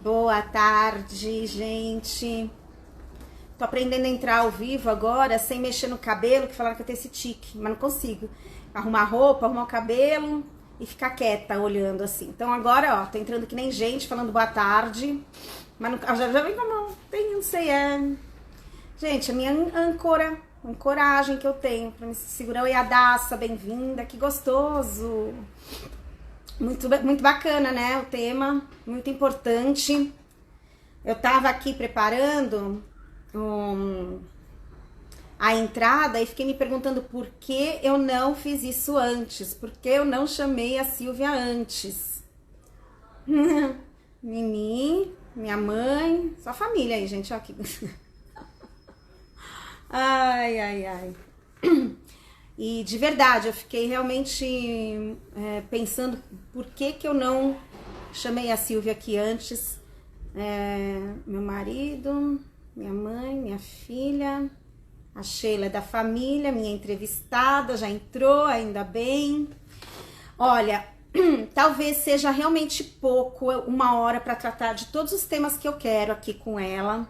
Boa tarde, gente. Tô aprendendo a entrar ao vivo agora, sem mexer no cabelo, que falaram que eu tenho esse tique, mas não consigo. Arrumar roupa, arrumar o cabelo e ficar quieta, olhando assim. Então agora, ó, tô entrando que nem gente, falando boa tarde. Mas não, já vem com a mão, tem, não sei, Gente, a minha ancoragem que eu tenho pra me segurar. Oi, Adassa, bem-vinda, que gostoso. Muito bacana, né, o tema, muito importante. Eu tava aqui preparando a entrada e fiquei me perguntando por que eu não fiz isso antes, por que eu não chamei a Silvia antes. Mimi, minha mãe, só família aí, gente, ó aqui. Ai. E de verdade, eu fiquei realmente pensando por que eu não chamei a Silvia aqui antes. Meu marido, minha mãe, minha filha, a Sheila é da família, minha entrevistada, já entrou, ainda bem. Olha, talvez seja realmente pouco, 1 hora para tratar de todos os temas que eu quero aqui com ela.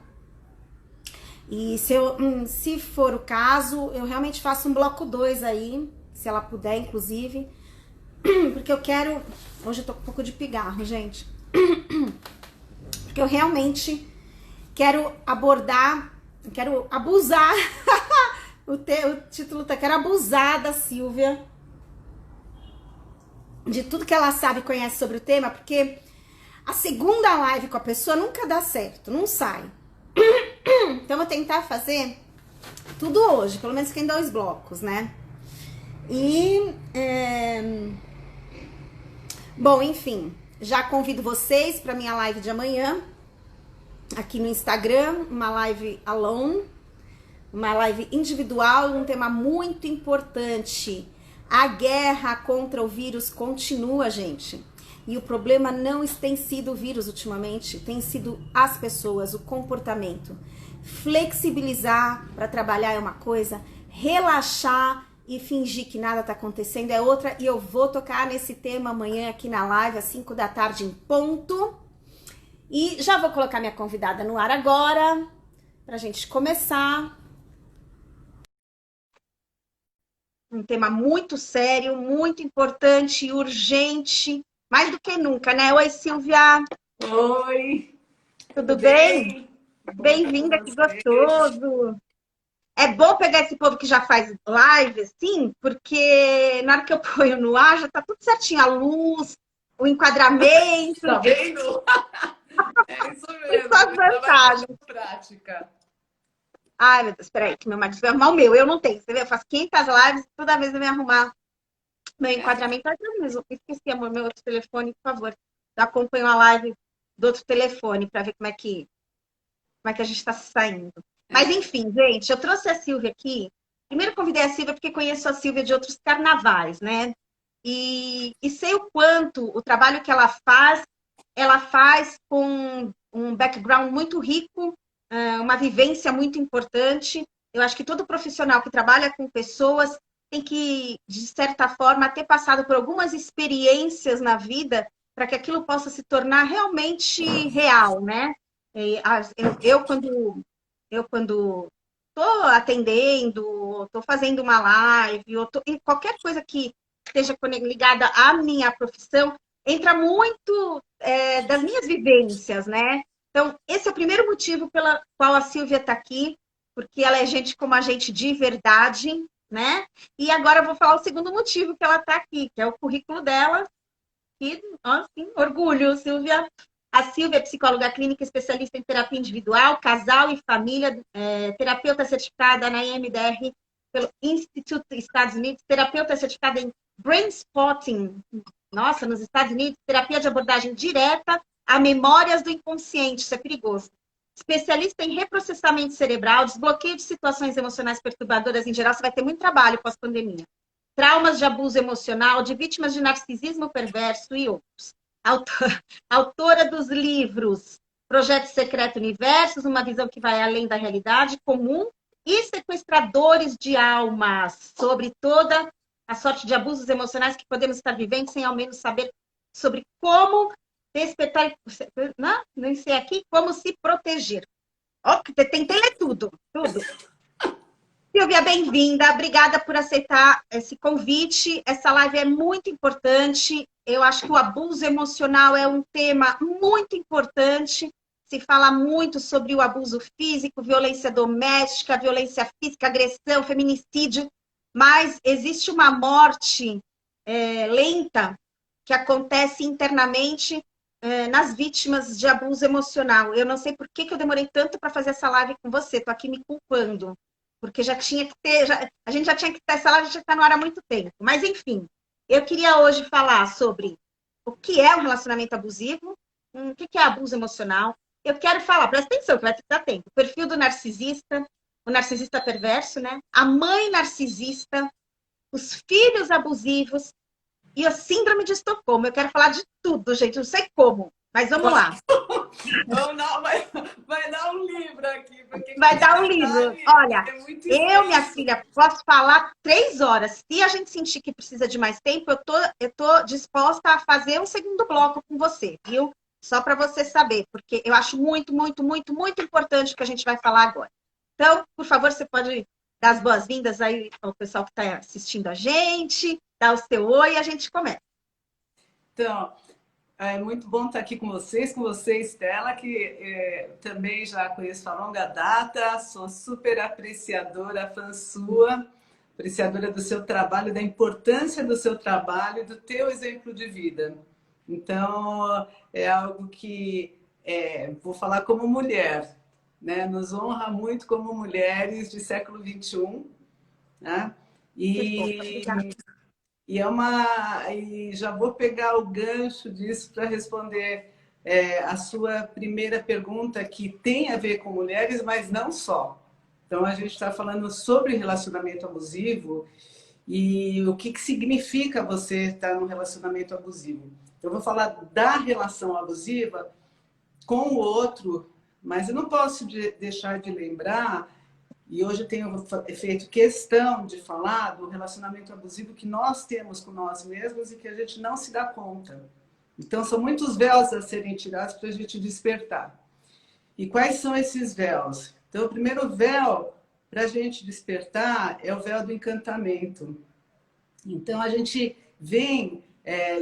E se for o caso, eu realmente faço um bloco 2 aí, se ela puder, inclusive. Porque eu quero... Hoje eu tô com um pouco de pigarro, gente. Porque eu realmente quero abordar, quero abusar. O título tá, quero abusar da Silvia, de tudo que ela sabe e conhece sobre o tema, porque a segunda live com a pessoa nunca dá certo, não sai. Então eu vou tentar fazer tudo hoje, pelo menos em 2 blocos, né? Bom, enfim, já convido vocês para minha live de amanhã, aqui no Instagram, uma live alone, uma live individual, um tema muito importante. A guerra contra o vírus continua, gente. E o problema não tem sido o vírus ultimamente, tem sido as pessoas, o comportamento. Flexibilizar para trabalhar é uma coisa, relaxar e fingir que nada tá acontecendo é outra. E eu vou tocar nesse tema amanhã aqui na live, às 5 da tarde em ponto. E já vou colocar minha convidada no ar agora, pra gente começar. Um tema muito sério, muito importante e urgente, mais do que nunca, né? Oi, Silvia. Oi, Tudo bem? Bem-vinda, que gostoso. É bom pegar esse povo que já faz live, assim, porque na hora que eu ponho no ar já tá tudo certinho, a luz, o enquadramento. Tá vendo? É isso E mesmo, suas já vai deixar vantagens. prática. Ai, meu Deus, peraí, que meu marido vai arrumar o meu. Eu não tenho, você vê? Eu faço 500 lives, toda vez eu venho arrumar meu enquadramento. Ai, Deus, mesmo, esqueci, amor, meu outro telefone, por favor. Eu acompanho a live do outro telefone para ver como é que a gente está se saindo. Mas, enfim, gente, eu trouxe a Silvia aqui. Primeiro convidei a Silvia porque conheço a Silvia de outros carnavais, né? E sei o quanto o trabalho que ela faz com um background muito rico, uma vivência muito importante. Eu acho que todo profissional que trabalha com pessoas tem que, de certa forma, ter passado por algumas experiências na vida para que aquilo possa se tornar realmente real, né? Eu, quando estou atendendo, estou fazendo uma live, e qualquer coisa que esteja ligada à minha profissão, entra muito das minhas vivências, né? Então, esse é o primeiro motivo pela qual a Silvia está aqui, porque ela é gente como a gente de verdade, né? E agora eu vou falar o segundo motivo que ela está aqui, que é o currículo dela, e, assim, orgulho, Silvia. A Silvia é psicóloga clínica, especialista em terapia individual, casal e família, terapeuta certificada na IMDR pelo Instituto dos Estados Unidos, terapeuta certificada em Brain Spotting, nossa, nos Estados Unidos, terapia de abordagem direta a memórias do inconsciente, isso é perigoso. Especialista em reprocessamento cerebral, desbloqueio de situações emocionais perturbadoras em geral, você vai ter muito trabalho pós-pandemia. Traumas de abuso emocional, de vítimas de narcisismo perverso e outros. Autora dos livros Projeto Secreto Universos, uma visão que vai além da realidade comum, e Sequestradores de Almas, sobre toda a sorte de abusos emocionais que podemos estar vivendo sem ao menos saber sobre como despertar, não sei aqui, como se proteger. Ó, tentei ler tudo, tudo. Silvia, bem-vinda. Obrigada por aceitar esse convite. Essa live é muito importante. Eu acho que o abuso emocional é um tema muito importante. Se fala muito sobre o abuso físico, violência doméstica, violência física, agressão, feminicídio, mas existe uma morte lenta que acontece internamente nas vítimas de abuso emocional. Eu não sei por que eu demorei tanto para fazer essa live com você. Estou aqui me culpando. Porque já tinha que ter, a gente já tinha que ter, essa live já está no ar há muito tempo. Mas, enfim, eu queria hoje falar sobre o que é um relacionamento abusivo, o que é abuso emocional. Eu quero falar, presta atenção, que vai dar tempo. O perfil do narcisista, o narcisista perverso, né? A mãe narcisista, os filhos abusivos e a síndrome de Estocolmo. Eu quero falar de tudo, gente, não sei como. Mas vamos lá. Não, vai dar um livro aqui. Porque vai dar um livro. Olha, eu, minha filha, posso falar 3 horas. Se a gente sentir que precisa de mais tempo, eu tô disposta a fazer um segundo bloco com você, viu? Só para você saber, porque eu acho muito, muito, muito, muito importante o que a gente vai falar agora. Então, por favor, você pode dar as boas-vindas aí ao pessoal que está assistindo a gente, dar o seu oi e a gente começa. Então, é muito bom estar aqui com você, Estela, que também já conheço há longa data, sou super apreciadora, fã sua, apreciadora do seu trabalho, da importância do seu trabalho e do teu exemplo de vida. Então, é algo que, vou falar como mulher, né? Nos honra muito como mulheres de século XXI, né? E já vou pegar o gancho disso para responder a sua primeira pergunta, que tem a ver com mulheres, mas não só. Então, a gente está falando sobre relacionamento abusivo e o que significa você estar num relacionamento abusivo. Eu vou falar da relação abusiva com o outro, mas eu não posso deixar de lembrar. E hoje eu tenho feito questão de falar do relacionamento abusivo que nós temos com nós mesmos e que a gente não se dá conta. Então, são muitos véus a serem tirados para a gente despertar. E quais são esses véus? Então, o primeiro véu para a gente despertar é o véu do encantamento. Então, a gente vem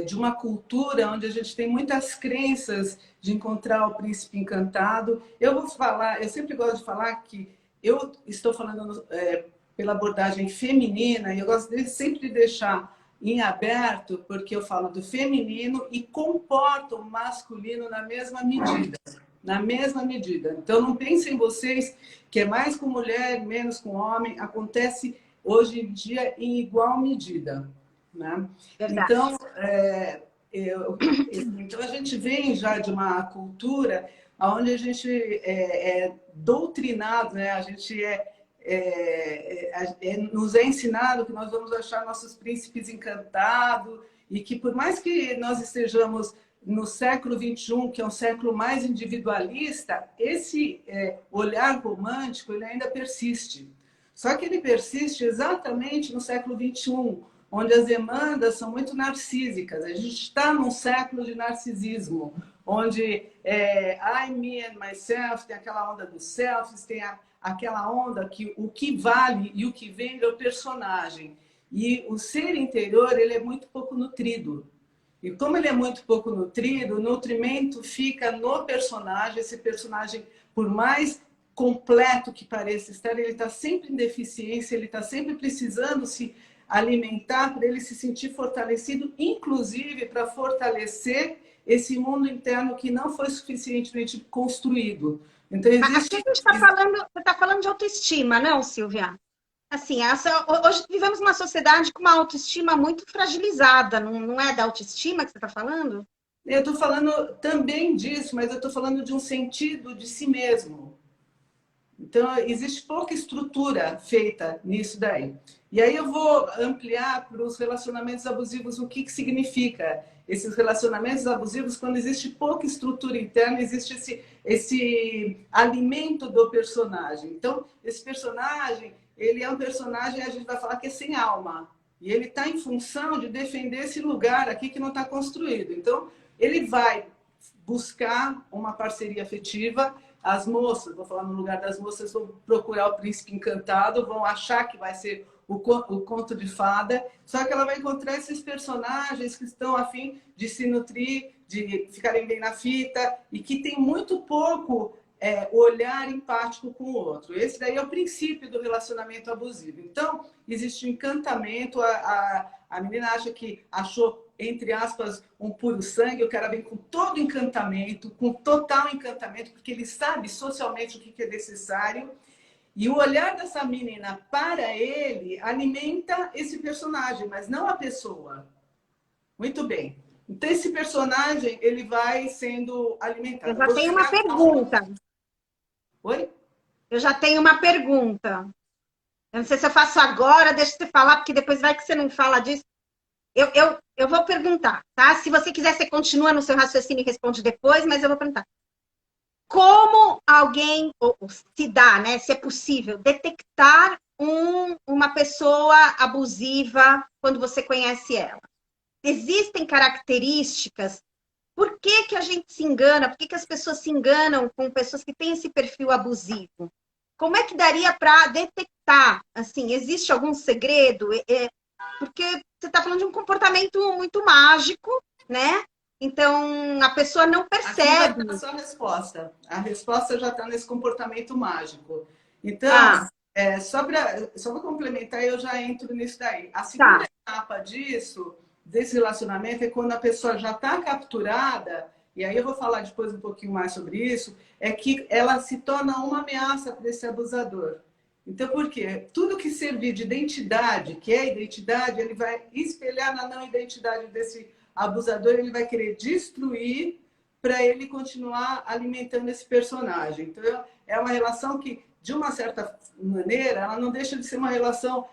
de uma cultura onde a gente tem muitas crenças de encontrar o príncipe encantado. Eu sempre gosto de falar que eu estou falando pela abordagem feminina e eu gosto sempre de deixar em aberto, porque eu falo do feminino e comporto o masculino na mesma medida. Na mesma medida. Então, não pensem vocês que é mais com mulher, menos com homem. Acontece hoje em dia em igual medida. Né? Então, então, a gente vem já de uma cultura onde a gente é doutrinado, né? A gente nos é ensinado que nós vamos achar nossos príncipes encantados e que por mais que nós estejamos no século XXI, que é um século mais individualista, esse olhar romântico ele ainda persiste. Só que ele persiste exatamente no século XXI, onde as demandas são muito narcísicas. A gente está num século de narcisismo, onde I, me and myself, tem aquela onda dos selfies, tem aquela onda que o que vale e o que vende é o personagem. E o ser interior ele é muito pouco nutrido. E como ele é muito pouco nutrido, o nutrimento fica no personagem. Esse personagem, por mais completo que pareça estar, ele está sempre em deficiência, ele está sempre precisando se alimentar para ele se sentir fortalecido, inclusive para fortalecer esse mundo interno que não foi suficientemente construído. Então, existe... Aqui a gente está falando, você está falando de autoestima, não, Silvia? Assim, hoje vivemos uma sociedade com uma autoestima muito fragilizada, não é da autoestima que você está falando? Eu estou falando também disso, mas eu estou falando de um sentido de si mesmo. Então, existe pouca estrutura feita nisso daí. E aí eu vou ampliar para os relacionamentos abusivos o que significa esses relacionamentos abusivos quando existe pouca estrutura interna, existe esse alimento do personagem. Então, esse personagem, ele é um personagem, a gente vai falar que é sem alma. E ele está em função de defender esse lugar aqui que não está construído. Então, ele vai buscar uma parceria afetiva. As moças, vou falar no lugar das moças, vão procurar o príncipe encantado, vão achar que vai ser o conto de fada, só que ela vai encontrar esses personagens que estão a fim de se nutrir, de ficarem bem na fita, e que tem muito pouco olhar empático com o outro. Esse daí é o princípio do relacionamento abusivo. Então, existe um encantamento, a menina acha que achou, entre aspas, um puro sangue, o cara vem com todo encantamento, com total encantamento, porque ele sabe socialmente o que é necessário, e o olhar dessa menina para ele alimenta esse personagem, mas não a pessoa. Muito bem. Então, esse personagem, ele vai sendo alimentado. Eu já tenho uma pergunta. Oi? Eu já tenho uma pergunta. Eu não sei se eu faço agora, deixa você falar, porque depois vai que você não fala disso. Eu vou perguntar, tá? Se você quiser, você continua no seu raciocínio e responde depois, mas eu vou perguntar. Como alguém, ou se dá, né? Se é possível, detectar uma pessoa abusiva quando você conhece ela? Existem características? Por que que a gente se engana? Por que que as pessoas se enganam com pessoas que têm esse perfil abusivo? Como é que daria para detectar? Assim, existe algum segredo? Porque você está falando de um comportamento muito mágico, né? Então, a pessoa não percebe. Aqui já está a sua resposta. A resposta já está nesse comportamento mágico. Então, só para complementar, eu já entro nisso daí. A segunda etapa disso, desse relacionamento, é quando a pessoa já está capturada, e aí eu vou falar depois um pouquinho mais sobre isso, é que ela se torna uma ameaça para esse abusador. Então, por quê? Tudo que servir de identidade, que é identidade, ele vai espelhar na não identidade desse abusador, ele vai querer destruir para ele continuar alimentando esse personagem. Então, é uma relação que, de uma certa maneira, ela não deixa de ser uma relação,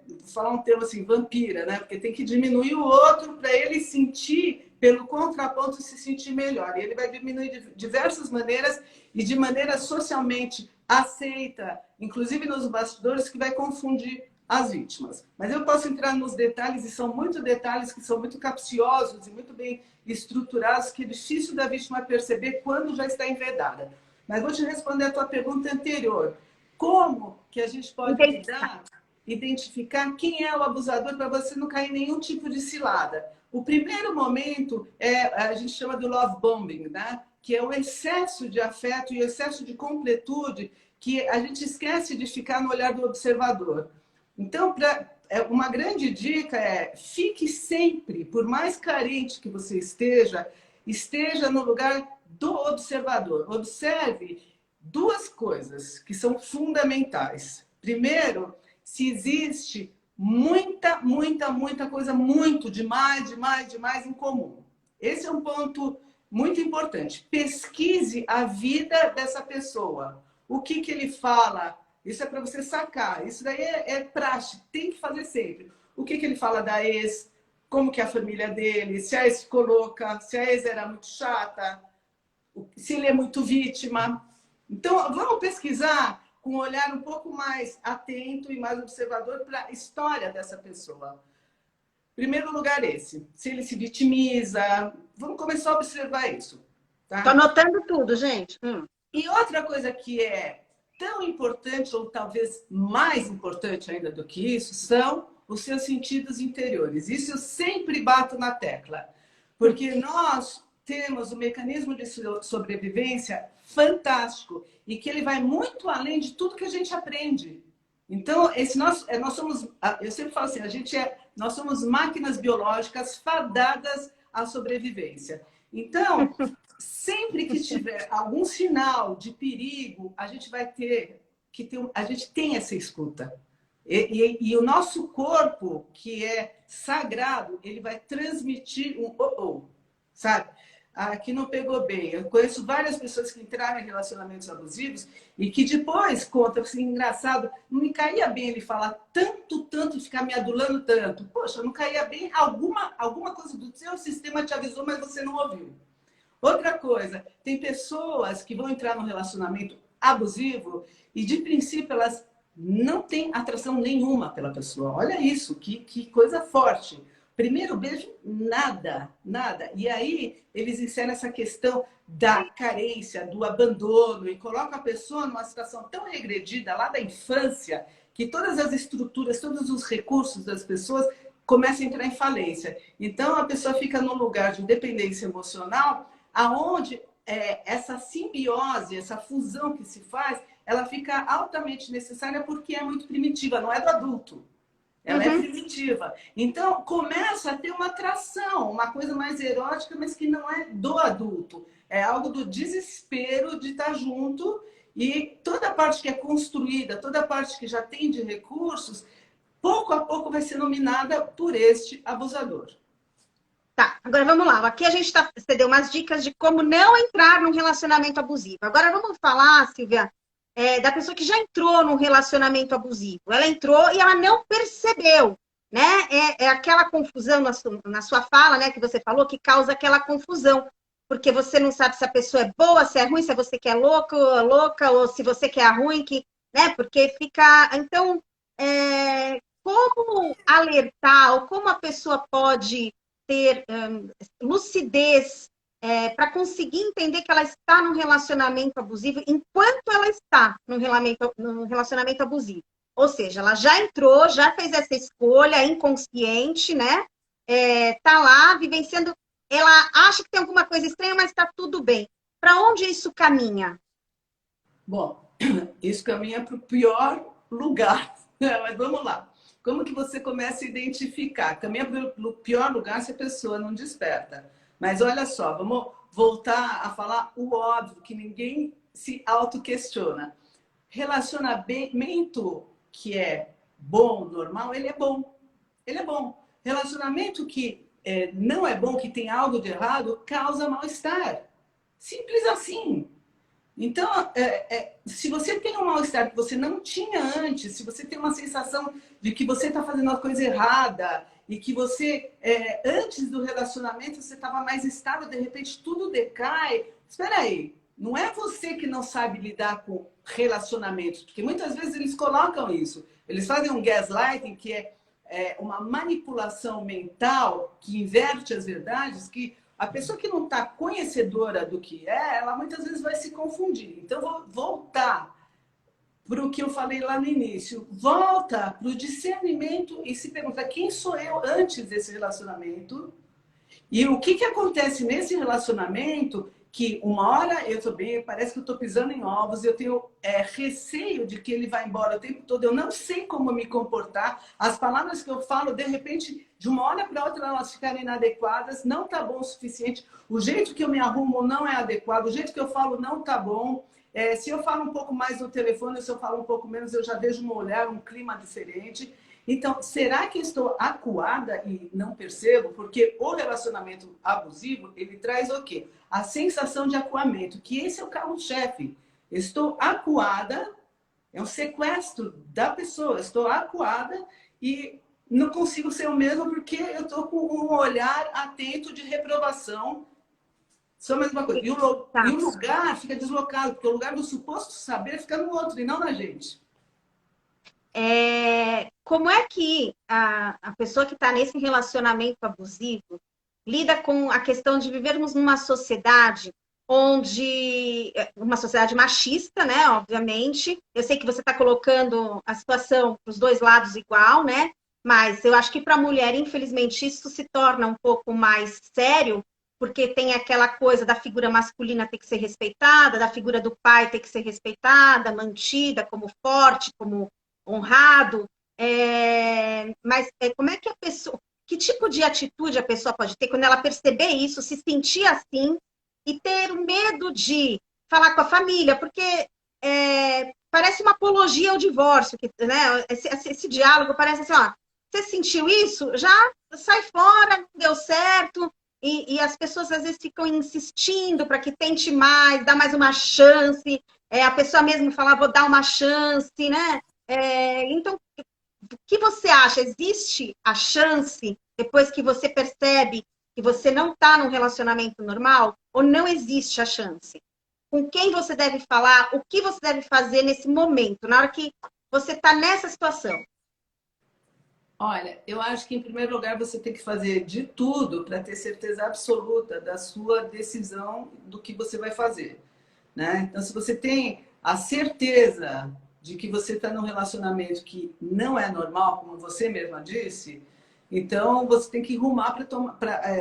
vou falar um termo assim, vampira, né? Porque tem que diminuir o outro para ele sentir, pelo contraponto, se sentir melhor. E ele vai diminuir de diversas maneiras e de maneira socialmente aceita, inclusive nos bastidores, que vai confundir as vítimas. Mas eu posso entrar nos detalhes, e são muitos detalhes que são muito capciosos e muito bem estruturados, que é difícil da vítima perceber quando já está enredada. Mas vou te responder a tua pergunta anterior. Como que a gente pode identificar quem é o abusador para você não cair em nenhum tipo de cilada? O primeiro momento a gente chama do love bombing, né? Que é o excesso de afeto e o excesso de completude, que a gente esquece de ficar no olhar do observador. Então, uma grande dica fique sempre, por mais carente que você esteja no lugar do observador. Observe duas coisas que são fundamentais. Primeiro, se existe muita coisa, muito, demais em comum. Esse é um ponto muito importante. Pesquise a vida dessa pessoa. O que ele fala? Isso é para você sacar. Isso daí é praxe, tem que fazer sempre. O que ele fala da ex, como que é a família dele, se a ex ficou louca, se a ex era muito chata, se ele é muito vítima. Então, vamos pesquisar com um olhar um pouco mais atento e mais observador para a história dessa pessoa. Primeiro lugar esse, se ele se vitimiza, vamos começar a observar isso. Tá? Tô anotando tudo, gente. E outra coisa que é tão importante, ou talvez mais importante ainda do que isso, são os seus sentidos interiores. Isso eu sempre bato na tecla, porque nós temos um mecanismo de sobrevivência fantástico e que ele vai muito além de tudo que a gente aprende. Então, nós somos, eu sempre falo assim, nós somos máquinas biológicas fadadas à sobrevivência. Então, sempre que tiver algum sinal de perigo, a gente vai ter que ter, a gente tem essa escuta. E o nosso corpo, que é sagrado, ele vai transmitir um sabe? Aqui não pegou bem. Eu conheço várias pessoas que entraram em relacionamentos abusivos e que depois contam assim, engraçado, não me caía bem ele falar tanto, ficar me adulando tanto. Poxa, não caía bem, alguma coisa do seu sistema te avisou, mas você não ouviu. Outra coisa, tem pessoas que vão entrar num relacionamento abusivo e, de princípio, elas não têm atração nenhuma pela pessoa. Olha isso, que coisa forte. Primeiro beijo, nada, nada. E aí eles inserem essa questão da carência, do abandono, e colocam a pessoa numa situação tão regredida lá da infância, que todas as estruturas, todos os recursos das pessoas começam a entrar em falência. Então a pessoa fica num lugar de dependência emocional, aonde essa simbiose, essa fusão que se faz, ela fica altamente necessária porque é muito primitiva, não é do adulto. Ela é primitiva. Então, começa a ter uma atração, uma coisa mais erótica, mas que não é do adulto. É algo do desespero de estar junto e toda a parte que é construída, toda a parte que já tem de recursos, pouco a pouco vai ser nominada por este abusador. Tá, agora vamos lá. Aqui a gente você deu umas dicas de como não entrar num relacionamento abusivo. Agora vamos falar, Silvia, da pessoa que já entrou num relacionamento abusivo. Ela entrou e ela não percebeu, né? É aquela confusão na sua fala, né? Que você falou, que causa aquela confusão. Porque você não sabe se a pessoa é boa, se é ruim, se você quer louca, ou se você quer ruim, né? Porque fica... Então, como alertar, ou como a pessoa pode ter lucidez para conseguir entender que ela está num relacionamento abusivo enquanto ela está num relacionamento abusivo. Ou seja, ela já entrou, já fez essa escolha inconsciente, né? Tá lá vivenciando, ela acha que tem alguma coisa estranha, mas está tudo bem. Para onde isso caminha? Bom, isso caminha para o pior lugar. Mas vamos lá. Como que você começa a identificar? Caminha para o pior lugar se a pessoa não desperta. Mas olha só, vamos voltar a falar o óbvio, que ninguém se autoquestiona. Relacionamento que é bom, normal, ele é bom. Ele é bom. Relacionamento que não é bom, que tem algo de errado, causa mal-estar. Simples assim. Então, se você tem um mal-estar que você não tinha antes, se você tem uma sensação de que você está fazendo uma coisa errada e que você, antes do relacionamento, você estava mais estável, de repente tudo decai. Espera aí, não é você que não sabe lidar com relacionamentos, porque muitas vezes eles colocam isso. Eles fazem um gaslighting, que é uma manipulação mental que inverte as verdades, que a pessoa que não está conhecedora do que ela muitas vezes vai se confundir. Então, vou voltar para o que eu falei lá no início. Volta para o discernimento e se pergunta quem sou eu antes desse relacionamento e o que acontece nesse relacionamento que uma hora eu estou bem, parece que eu estou pisando em ovos, eu tenho receio de que ele vá embora o tempo todo, eu não sei como me comportar, as palavras que eu falo, de repente, de uma hora para outra, elas ficarem inadequadas, não está bom o suficiente, o jeito que eu me arrumo não é adequado, o jeito que eu falo não está bom, se eu falo um pouco mais no telefone, se eu falo um pouco menos, eu já vejo um olhar, um clima diferente. Então, será que eu estou acuada e não percebo? Porque o relacionamento abusivo, ele traz o quê? A sensação de acuamento, que esse é o carro-chefe. Estou acuada, é um sequestro da pessoa. Estou acuada e não consigo ser o mesmo porque eu estou com um olhar atento de reprovação. Só a mesma coisa. E o lugar fica deslocado, porque o lugar do suposto saber fica no outro e não na gente. Como é que a pessoa que está nesse relacionamento abusivo lida com a questão de vivermos numa sociedade onde uma sociedade machista, né? Obviamente, eu sei que você está colocando a situação para os dois lados igual, né? Mas eu acho que para a mulher, infelizmente, isso se torna um pouco mais sério, porque tem aquela coisa da figura masculina ter que ser respeitada, da figura do pai ter que ser respeitada, mantida como forte, como honrado. Mas como é que a pessoa, que tipo de atitude a pessoa pode ter quando ela perceber isso, se sentir assim e ter medo de falar com a família, porque parece uma apologia ao divórcio, né? Esse diálogo parece assim, ó, você sentiu isso? Já sai fora, não deu certo. E as pessoas às vezes ficam insistindo para que tente mais, dá mais uma chance. A pessoa mesmo fala, vou dar uma chance, né? Então, o que você acha? Existe a chance, depois que você percebe que você não está num relacionamento normal, ou não existe a chance? Com quem você deve falar? O que você deve fazer nesse momento, na hora que você está nessa situação? Olha, eu acho que em primeiro lugar você tem que fazer de tudo para ter certeza absoluta da sua decisão do que você vai fazer, né? Então, se você tem a certeza de que você está num relacionamento que não é normal, como você mesma disse, então você tem que rumar para tomar.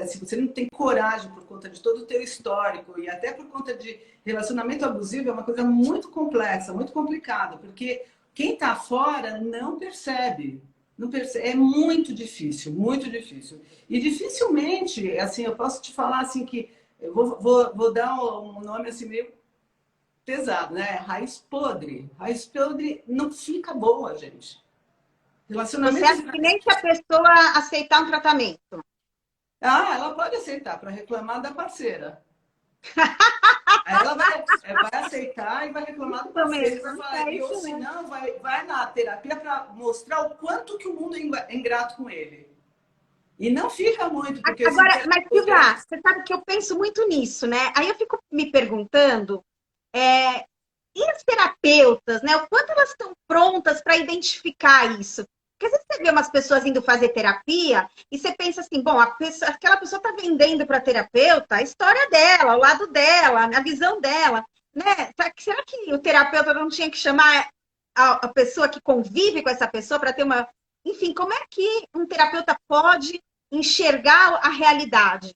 Se você não tem coragem por conta de todo o teu histórico e até por conta de relacionamento abusivo, é uma coisa muito complexa, muito complicada, porque quem está fora não percebe. Não percebe. É muito difícil, muito difícil. E dificilmente, assim, eu posso te falar assim que eu vou dar um nome assim meio pesado, né? Raiz podre. Raiz podre não fica boa, gente. Você Relacionamento. acha que nem se a pessoa aceitar um tratamento? Ah, ela pode aceitar para reclamar da parceira. Aí ela vai aceitar e vai reclamar do Isso parceiro. mesmo, Vai, é ou isso se mesmo. não, vai na terapia para mostrar o quanto que o mundo é ingrato com ele. E não fica muito, porque esse Agora, mas terapeuta. Silvia, você sabe que eu penso muito nisso, né? Aí eu fico me perguntando, é, e as terapeutas, né? O quanto elas estão prontas para identificar isso? Porque às vezes você vê umas pessoas indo fazer terapia e você pensa assim, bom, aquela pessoa está vendendo para a terapeuta a história dela, o lado dela, a visão dela, né? Será que o terapeuta não tinha que chamar a pessoa que convive com essa pessoa para ter uma. Enfim, como é que um terapeuta pode enxergar a realidade?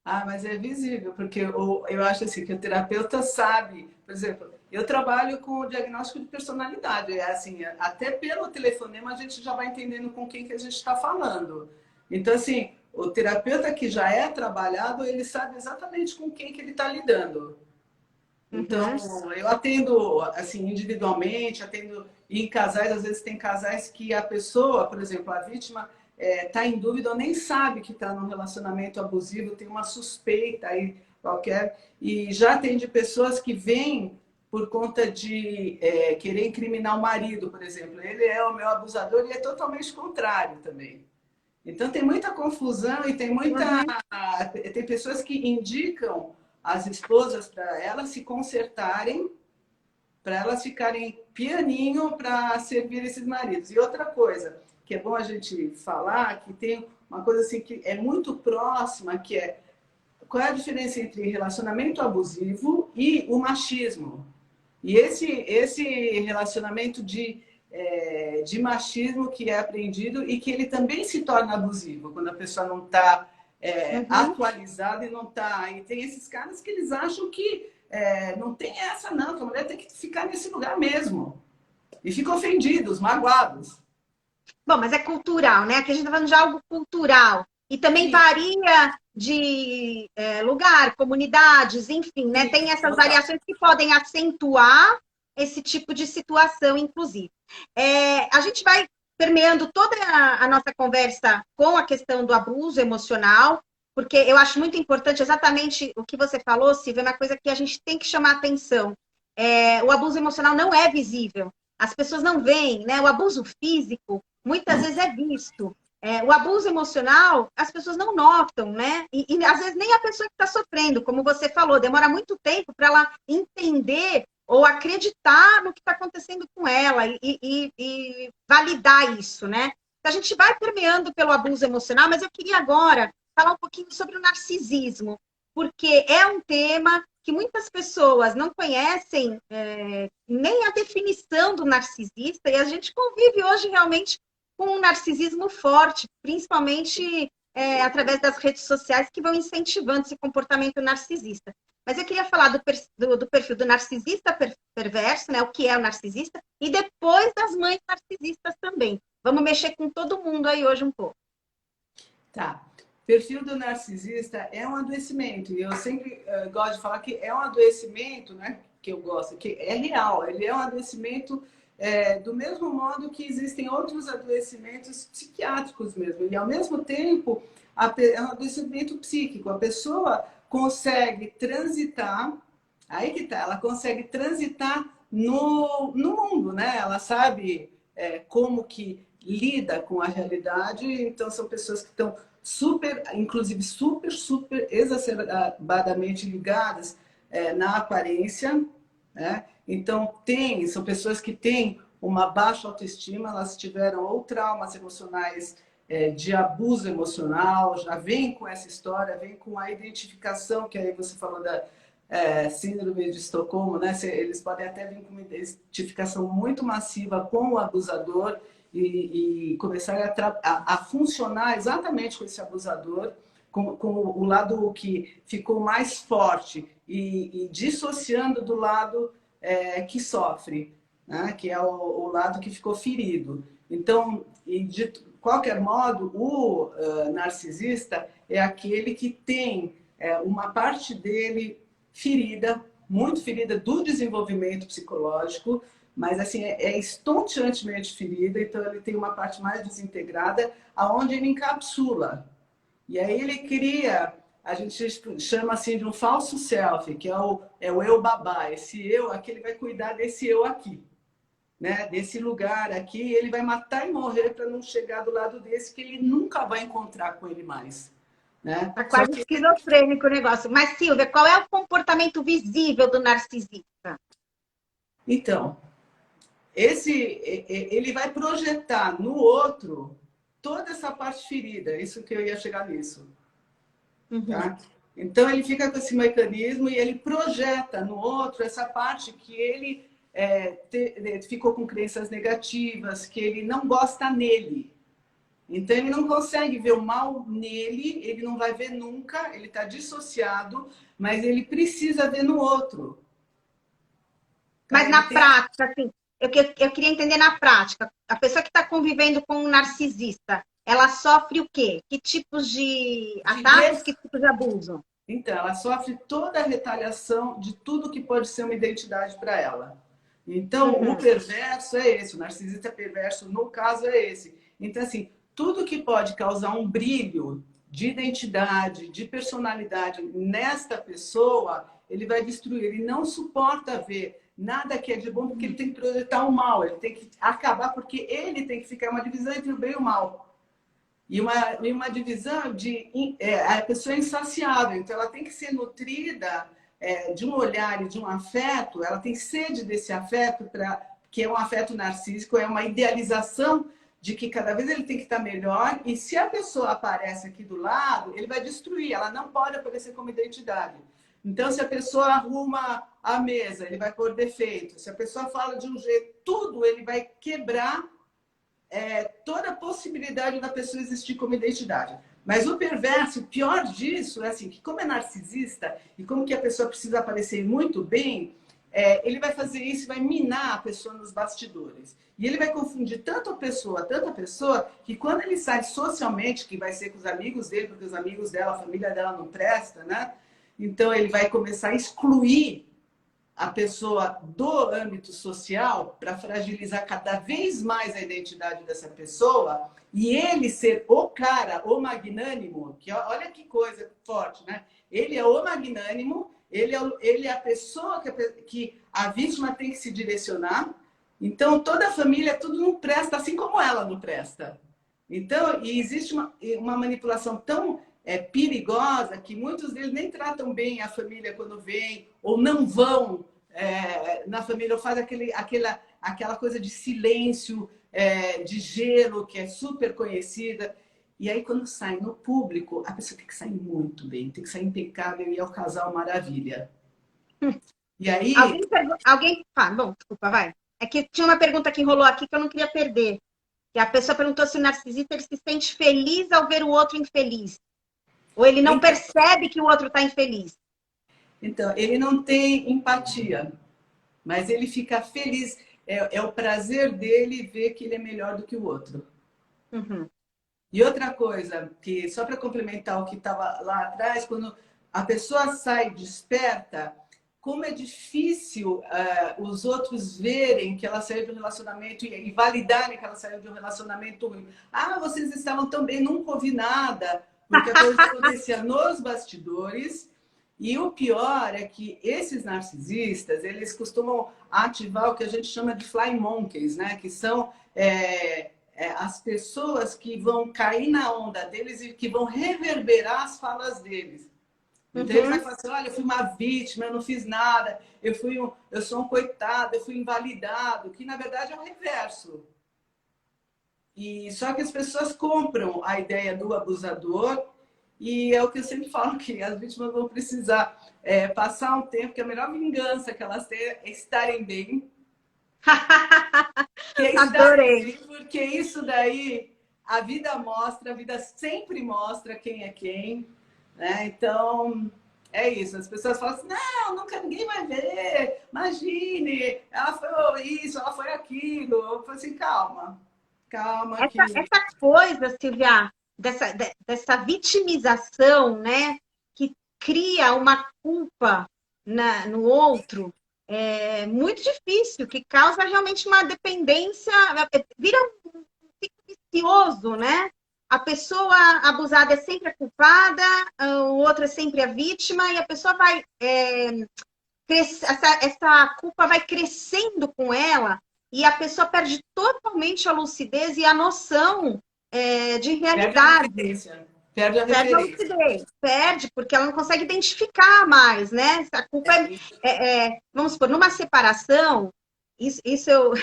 Ah, mas é visível, porque eu acho assim que o terapeuta sabe, por exemplo, eu trabalho com o diagnóstico de personalidade, é assim, até pelo telefonema a gente já vai entendendo com quem que a gente está falando. Então, assim, o terapeuta que já é trabalhado, ele sabe exatamente com quem que ele está lidando. Então, Uhum, eu atendo assim individualmente, atendo em casais, às vezes tem casais que a pessoa, por exemplo, a vítima está em dúvida ou nem sabe que está num relacionamento abusivo, tem uma suspeita aí qualquer, e já atende pessoas que vêm por conta de querer incriminar o marido, por exemplo. Ele é o meu abusador e é totalmente contrário também. Então tem muita confusão e uhum. tem pessoas que indicam as esposas para elas se consertarem, para elas ficarem pianinho para servir esses maridos. E outra coisa que é bom a gente falar, que tem uma coisa assim que é muito próxima, que é qual é a diferença entre relacionamento abusivo e o machismo. E esse relacionamento de machismo que é aprendido e que ele também se torna abusivo quando a pessoa não está Uhum. atualizada e não está. E tem esses caras que eles acham que não tem essa, não, que a mulher tem que ficar nesse lugar mesmo. E ficam ofendidos, magoados. Bom, mas é cultural, né? Aqui a gente está falando de algo cultural. E também Sim, varia de lugar, comunidades, enfim, né? sim, Tem essas total. variações que podem acentuar esse tipo de situação, inclusive. A gente vai permeando toda a nossa conversa com a questão do abuso emocional, porque eu acho muito importante exatamente o que você falou, Silvia, é uma coisa que a gente tem que chamar atenção. O abuso emocional não é visível. As pessoas não veem, né? O abuso físico muitas vezes é visto. O abuso emocional, as pessoas não notam, né? E às vezes nem a pessoa que está sofrendo, como você falou, demora muito tempo para ela entender ou acreditar no que está acontecendo com ela e validar isso, né? Então, a gente vai permeando pelo abuso emocional, mas eu queria agora falar um pouquinho sobre o narcisismo, porque é um tema que muitas pessoas não conhecem nem a definição do narcisista, e a gente convive hoje realmente com um narcisismo forte, principalmente através das redes sociais que vão incentivando esse comportamento narcisista. Mas eu queria falar do perfil do narcisista perverso, né? O que é o narcisista, e depois das mães narcisistas também. Vamos mexer com todo mundo aí hoje um pouco. Tá. Perfil do narcisista é um adoecimento. E eu sempre gosto de falar que é um adoecimento, né? Que eu gosto, que é real. Ele é um adoecimento do mesmo modo que existem outros adoecimentos psiquiátricos mesmo. E ao mesmo tempo, é um adoecimento psíquico. A pessoa consegue transitar, aí que tá, ela consegue transitar no mundo, né? Ela sabe como que lida com a realidade, então são pessoas que estão super, inclusive super exacerbadamente ligadas na aparência, né? Então são pessoas que têm uma baixa autoestima, elas tiveram ou traumas emocionais de abuso emocional, já vem com essa história, vem com a identificação, que aí você falou da síndrome de Estocolmo, né? Eles podem até vir com uma identificação muito massiva com o abusador e começarem a funcionar exatamente com esse abusador, com o lado que ficou mais forte e dissociando do lado que sofre, né? Que é o lado que ficou ferido. Então, de qualquer modo, o narcisista é aquele que tem uma parte dele ferida, muito ferida do desenvolvimento psicológico, mas assim é estonteantemente ferida, então ele tem uma parte mais desintegrada, aonde ele encapsula. E aí ele cria, a gente chama assim de um falso self, que é o eu babá, esse eu aqui, ele vai cuidar desse eu aqui. Né, desse lugar aqui, ele vai matar e morrer para não chegar do lado desse que ele nunca vai encontrar com ele mais. Né? Tá quase esquizofrênico o negócio. Mas, Silvia, qual é o comportamento visível do narcisista? Então, ele vai projetar no outro toda essa parte ferida, isso que eu ia chegar nisso. Uhum. Tá? Então, ele fica com esse mecanismo e ele projeta no outro essa parte que ele ficou com crenças negativas, que ele não gosta nele. Então, ele não consegue ver o mal nele, ele não vai ver nunca, ele está dissociado, mas ele precisa ver no outro. Mas na prática, assim, eu queria entender na prática, a pessoa que está convivendo com um narcisista, ela sofre o quê? Que tipos de ataques, que tipos de abuso? Então, ela sofre toda a retaliação de tudo que pode ser uma identidade para ela. Então, o perverso é esse, o narcisista perverso, no caso, é esse. Então, assim, tudo que pode causar um brilho de identidade, de personalidade nesta pessoa, ele vai destruir. Ele não suporta ver nada que é de bom, porque ele tem que projetar o mal, ele tem que acabar, porque ele tem que ficar uma divisão entre o bem e o mal. E uma divisão de... a pessoa é insaciável, então ela tem que ser nutrida de um olhar e de um afeto, ela tem sede desse afeto, que é um afeto narcísico, é uma idealização de que cada vez ele tem que estar melhor, e se a pessoa aparece aqui do lado, ele vai destruir, ela não pode aparecer como identidade. Então, se a pessoa arruma a mesa, ele vai pôr defeito. Se a pessoa fala de um jeito, tudo ele vai quebrar toda a possibilidade da pessoa existir como identidade. Mas o perverso, o pior disso, é assim, que como é narcisista e como que a pessoa precisa aparecer muito bem, ele vai fazer isso e vai minar a pessoa nos bastidores. E ele vai confundir tanta pessoa, que quando ele sai socialmente, que vai ser com os amigos dele, porque os amigos dela, a família dela não presta, né? Então ele vai começar a excluir a pessoa do âmbito social para fragilizar cada vez mais a identidade dessa pessoa e ele ser o cara, o magnânimo, que olha que coisa forte, né? Ele é o magnânimo, ele é a pessoa que a vítima tem que se direcionar. Então, toda a família, tudo não presta, assim como ela não presta. Então, e existe uma manipulação tão perigosa que muitos deles nem tratam bem a família quando vem, ou não vão na família, ou faz aquela coisa de silêncio, de gelo, que é super conhecida. E aí, quando sai no público, a pessoa tem que sair muito bem, tem que sair impecável e é o casal maravilha. E aí... Bom, desculpa, vai. É que tinha uma pergunta que rolou aqui que eu não queria perder. Que a pessoa perguntou se o narcisista ele se sente feliz ao ver o outro infeliz. Ou ele não percebe que o outro está infeliz. Então, ele não tem empatia, mas ele fica feliz. É o prazer dele ver que ele é melhor do que o outro. Uhum. E outra coisa, que só para complementar o que estava lá atrás, quando a pessoa sai desperta, como é difícil os outros verem que ela saiu de um relacionamento e validarem que ela saiu de um relacionamento ruim. Ah, vocês estavam tão bem, nunca ouvi nada, porque a coisa acontecia nos bastidores. E o pior é que esses narcisistas, eles costumam ativar o que a gente chama de fly monkeys, né? Que são as pessoas que vão cair na onda deles e que vão reverberar as falas deles. Então ele vai Uhum. falar assim, olha, eu fui uma vítima, eu não fiz nada, eu sou um coitado, eu fui invalidado, que na verdade é o reverso. E só que as pessoas compram a ideia do abusador e é o que eu sempre falo, que as vítimas vão precisar passar um tempo, que a melhor vingança que elas têm é estarem bem, que é estarem Adorei. bem, porque isso daí a vida mostra, a vida sempre mostra quem é quem, né? Então, é isso. As pessoas falam assim, não, nunca ninguém vai ver, imagine, ela foi isso, ela foi aquilo. Eu falo assim, calma, calma que... Essa coisa, Silvia, dessa vitimização, né, que cria uma culpa no outro, é muito difícil, que causa realmente uma dependência, vira um ciclo vicioso, né? A pessoa abusada é sempre a culpada, o outro é sempre a vítima, e a pessoa vai essa culpa vai crescendo com ela e a pessoa perde totalmente a lucidez e a noção de Perde a realidade. referência. Perde a Perde a referência. lucidez, perde, porque ela não consegue identificar mais, né? A culpa vamos supor, numa separação, isso eu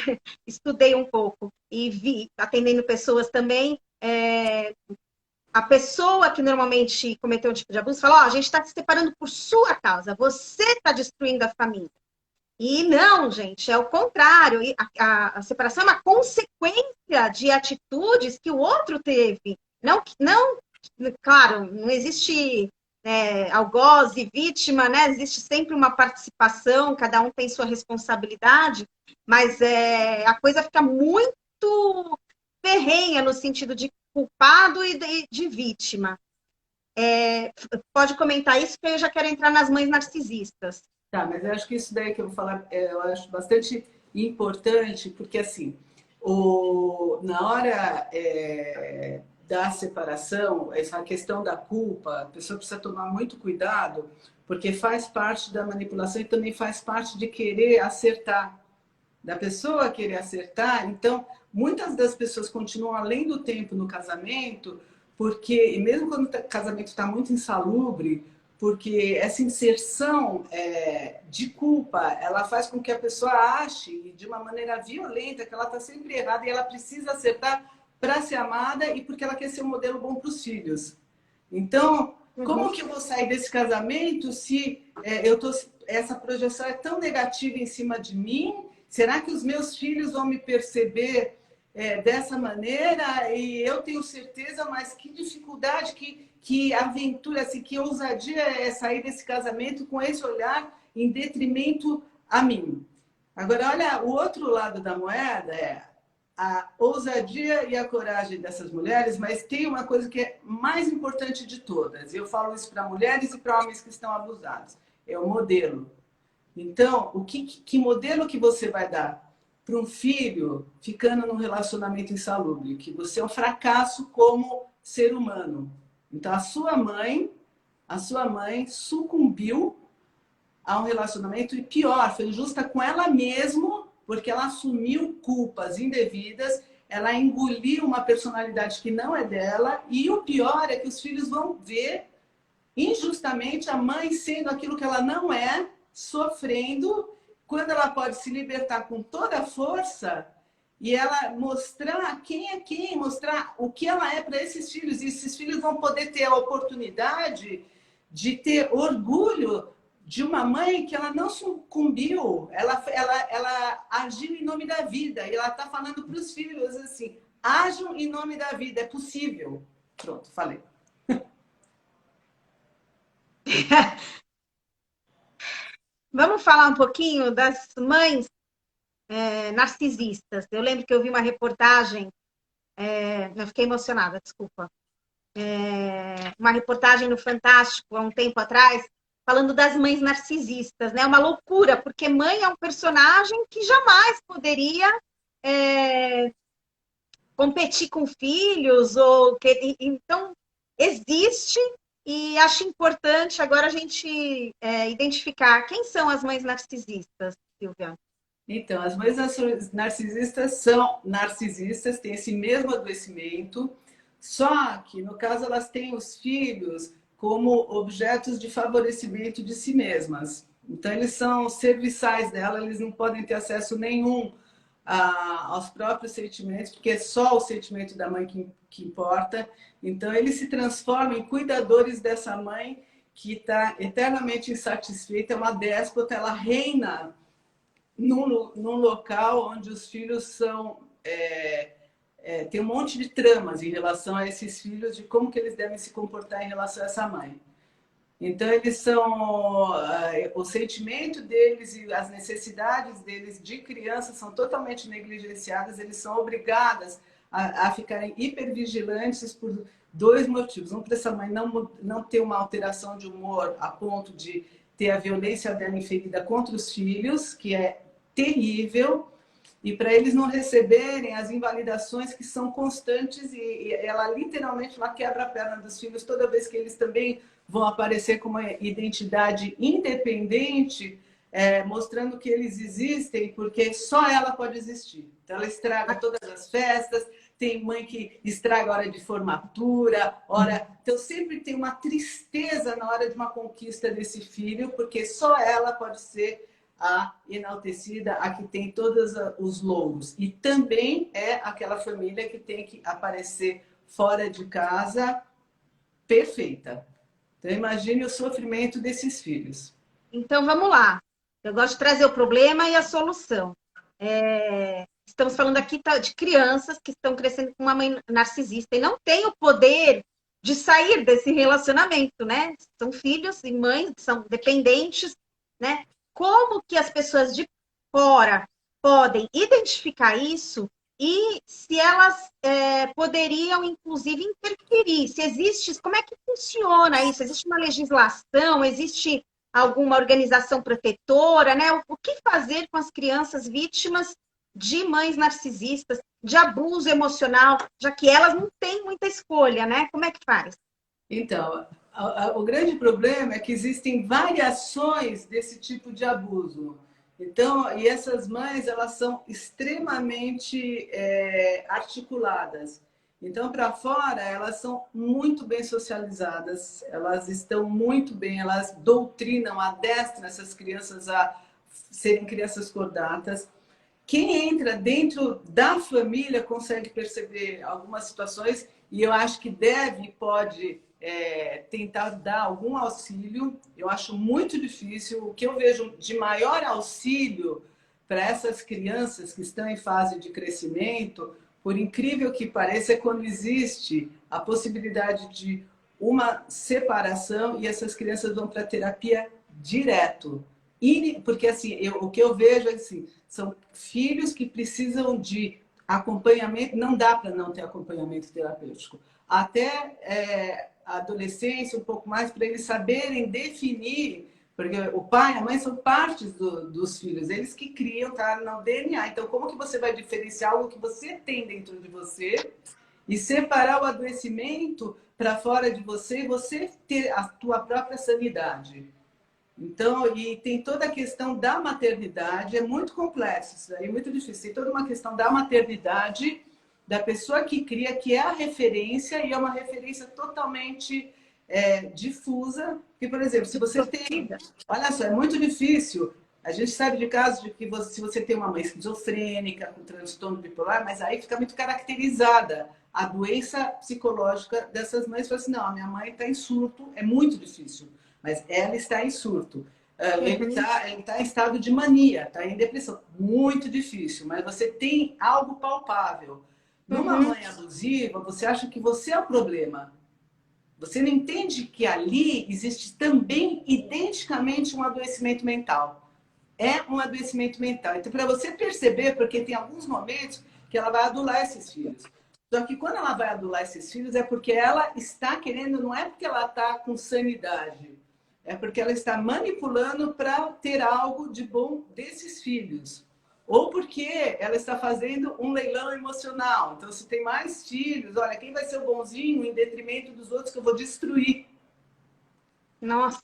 estudei um pouco e vi, atendendo pessoas também, a pessoa que normalmente cometeu um tipo de abuso fala, ó, a gente está se separando por sua causa, você está destruindo a família. E não, gente, é o contrário. A separação é uma consequência de atitudes que o outro teve. Não, não, claro, não existe algoz e vítima, né? Existe sempre uma participação, cada um tem sua responsabilidade, mas a coisa fica muito ferrenha no sentido de culpado e de vítima. Pode comentar isso, que eu já quero entrar nas mães narcisistas. Tá, mas eu acho que isso daí que eu vou falar, eu acho bastante importante, porque assim, na hora da separação, essa questão da culpa, a pessoa precisa tomar muito cuidado, porque faz parte da manipulação e também faz parte de querer acertar, da pessoa querer acertar. Então, muitas das pessoas continuam além do tempo no casamento, porque, e mesmo quando o casamento está muito insalubre, porque essa inserção de culpa, ela faz com que a pessoa ache de uma maneira violenta que ela está sempre errada e ela precisa acertar para ser amada e porque ela quer ser um modelo bom para os filhos. Então, como Uhum. que eu vou sair desse casamento se essa projeção é tão negativa em cima de mim? Será que os meus filhos vão me perceber dessa maneira? E eu tenho certeza, mas que dificuldade, que aventura, assim, que ousadia é sair desse casamento com esse olhar em detrimento a mim. Agora, olha, o outro lado da moeda é a ousadia e a coragem dessas mulheres, mas tem uma coisa que é mais importante de todas. Eu falo isso para mulheres e para homens que estão abusados. É o modelo. Então, que modelo que você vai dar para um filho ficando num relacionamento insalubre? Que você é um fracasso como ser humano. Então, a sua mãe sucumbiu a um relacionamento e pior, foi injusta com ela mesma, porque ela assumiu culpas indevidas, ela engoliu uma personalidade que não é dela, e o pior é que os filhos vão ver injustamente a mãe sendo aquilo que ela não é, sofrendo, quando ela pode se libertar com toda a força e ela mostrar quem é quem, mostrar o que ela é para esses filhos. E esses filhos vão poder ter a oportunidade de ter orgulho de uma mãe que ela não sucumbiu, ela agiu em nome da vida. E ela está falando para os filhos assim, ajam em nome da vida, é possível. Pronto, falei. Vamos falar um pouquinho das mães narcisistas. Eu lembro que eu vi uma reportagem, eu fiquei emocionada, desculpa. Uma reportagem no Fantástico, há um tempo atrás, falando das mães narcisistas, né? Uma loucura, porque mãe é um personagem que jamais poderia competir com filhos, então existe e acho importante agora a gente identificar quem são as mães narcisistas, Silvia. Então, as mães narcisistas são narcisistas, têm esse mesmo adoecimento, só que, no caso, elas têm os filhos como objetos de favorecimento de si mesmas. Então, eles são serviçais dela, eles não podem ter acesso nenhum aos próprios sentimentos, porque é só o sentimento da mãe que importa. Então, eles se transformam em cuidadores dessa mãe que está eternamente insatisfeita, é uma déspota, ela reina num local onde os filhos são... tem um monte de tramas em relação a esses filhos, de como que eles devem se comportar em relação a essa mãe. Então, eles são... o sentimento deles e as necessidades deles de criança são totalmente negligenciadas, eles são obrigadas a ficarem hipervigilantes por dois motivos. Um, para essa mãe não ter uma alteração de humor a ponto de ter a violência dela inferida contra os filhos, que é terrível, e para eles não receberem as invalidações que são constantes, e ela literalmente ela quebra a perna dos filhos toda vez que eles também vão aparecer com uma identidade independente, mostrando que eles existem, porque só ela pode existir. Então ela estraga todas as festas, tem mãe que estraga a hora de formatura, então sempre tem uma tristeza na hora de uma conquista desse filho, porque só ela pode ser a enaltecida, a que tem todos os louros. E também é aquela família que tem que aparecer fora de casa perfeita. Então imagine o sofrimento desses filhos. Então vamos lá. Eu gosto de trazer o problema e a solução. Estamos falando aqui de crianças que estão crescendo com uma mãe narcisista e não têm o poder de sair desse relacionamento, né? São filhos e mães, são dependentes, né? Como que as pessoas de fora podem identificar isso e se elas poderiam, inclusive, interferir? Se existe, como é que funciona isso? Existe uma legislação? Existe alguma organização protetora, né? O que fazer com as crianças vítimas de mães narcisistas, de abuso emocional, já que elas não têm muita escolha, né? Como é que faz? Então, o grande problema é que existem variações desse tipo de abuso. Então, e essas mães, elas são extremamente articuladas. Então, para fora, elas são muito bem socializadas, elas estão muito bem, elas doutrinam, adestram essas crianças a serem crianças cordatas. Quem entra dentro da família consegue perceber algumas situações e eu acho que deve e pode tentar dar algum auxílio. Eu acho muito difícil. O que eu vejo de maior auxílio para essas crianças que estão em fase de crescimento, por incrível que pareça, é quando existe a possibilidade de uma separação e essas crianças vão para terapia direto. Porque assim, o que eu vejo é assim, são filhos que precisam de acompanhamento, não dá para não ter acompanhamento terapêutico. Até a adolescência, um pouco mais, para eles saberem definir, porque o pai e a mãe são partes dos filhos, eles que criam, tá no DNA. Então, como que você vai diferenciar algo que você tem dentro de você e separar o adoecimento para fora de você e você ter a tua própria sanidade? Então, e tem toda a questão da maternidade, é muito complexo isso daí, é muito difícil. Tem toda uma questão da maternidade, da pessoa que cria, que é a referência, e é uma referência totalmente difusa. Que, por exemplo, se você tem... Olha só, é muito difícil. A gente sabe de casos de que se você tem uma mãe esquizofrênica, com transtorno bipolar, mas aí fica muito caracterizada a doença psicológica dessas mães. Fala assim, não, a minha mãe está em surto, é muito difícil. Mas ela está em surto. Ele está em estado de mania, está em depressão. Muito difícil, mas você tem algo palpável. Numa mãe abusiva, você acha que você é o problema. Você não entende que ali existe também, identicamente, um adoecimento mental. É um adoecimento mental. Então, para você perceber, porque tem alguns momentos que ela vai adular esses filhos. Só que quando ela vai adular esses filhos, é porque ela está querendo, não é porque ela está com sanidade. É porque ela está manipulando para ter algo de bom desses filhos. Ou porque ela está fazendo um leilão emocional. Então, se tem mais filhos, olha, quem vai ser o bonzinho em detrimento dos outros que eu vou destruir? Nossa.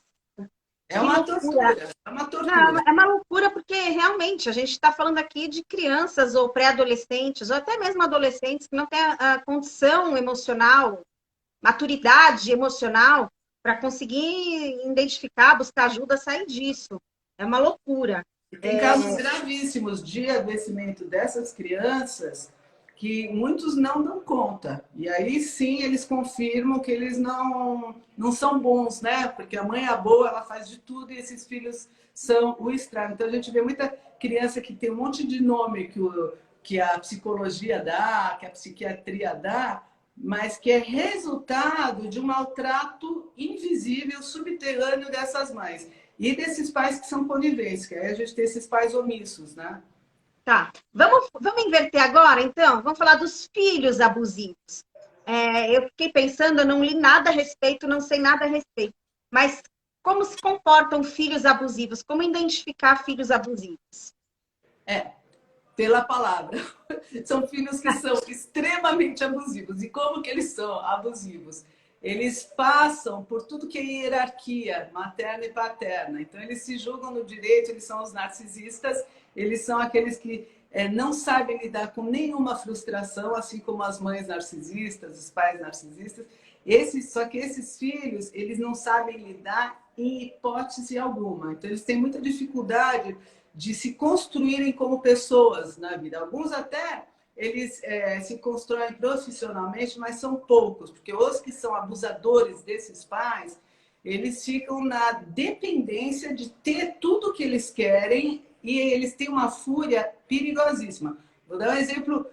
É uma tortura. É uma tortura. Não, é uma loucura porque realmente a gente está falando aqui de crianças ou pré-adolescentes, ou até mesmo adolescentes que não têm a condição emocional, maturidade emocional para conseguir identificar, buscar ajuda, sair disso. É uma loucura. E tem casos gravíssimos de adoecimento dessas crianças que muitos não dão conta. E aí sim eles confirmam que eles não são bons, né? Porque a mãe é boa, ela faz de tudo e esses filhos são o estrago. Então a gente vê muita criança que tem um monte de nome que a psicologia dá, que a psiquiatria dá, mas que é resultado de um maltrato invisível, subterrâneo dessas mães. E desses pais que são coniventes, que aí a gente tem esses pais omissos, né? Tá. Vamos inverter agora, então? Vamos falar dos filhos abusivos. Eu fiquei pensando, eu não li nada a respeito, não sei nada a respeito. Mas como se comportam filhos abusivos? Como identificar filhos abusivos? Pela palavra. São filhos que são extremamente abusivos. E como que eles são abusivos? Eles passam por tudo que é hierarquia materna e paterna. Então, eles se julgam no direito, eles são os narcisistas, eles são aqueles que não sabem lidar com nenhuma frustração, assim como as mães narcisistas, os pais narcisistas. Só que esses filhos, eles não sabem lidar em hipótese alguma. Então, eles têm muita dificuldade de se construírem como pessoas na vida. Alguns até eles se constroem profissionalmente, mas são poucos, porque os que são abusadores desses pais, eles ficam na dependência de ter tudo o que eles querem e eles têm uma fúria perigosíssima. Vou dar um exemplo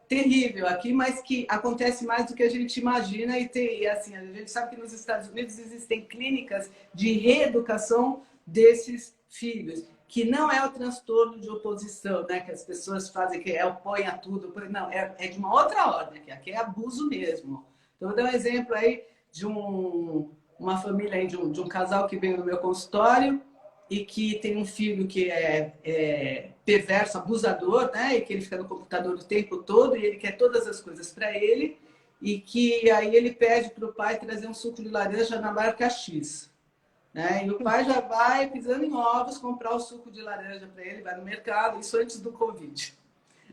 terrível aqui, mas que acontece mais do que a gente imagina e assim, a gente sabe que nos Estados Unidos existem clínicas de reeducação desses filhos, que não é o transtorno de oposição, né? Que as pessoas fazem, que opõe a tudo. Não, é de uma outra ordem, que aqui é abuso mesmo. Então, vou dar um exemplo aí de uma família, aí, de um casal que veio no meu consultório e que tem um filho que é perverso, abusador, né? E que ele fica no computador o tempo todo e ele quer todas as coisas para ele e que aí ele pede para o pai trazer um suco de laranja na marca X. Né? E o pai já vai pisando em ovos comprar o suco de laranja para ele, vai no mercado, isso antes do Covid.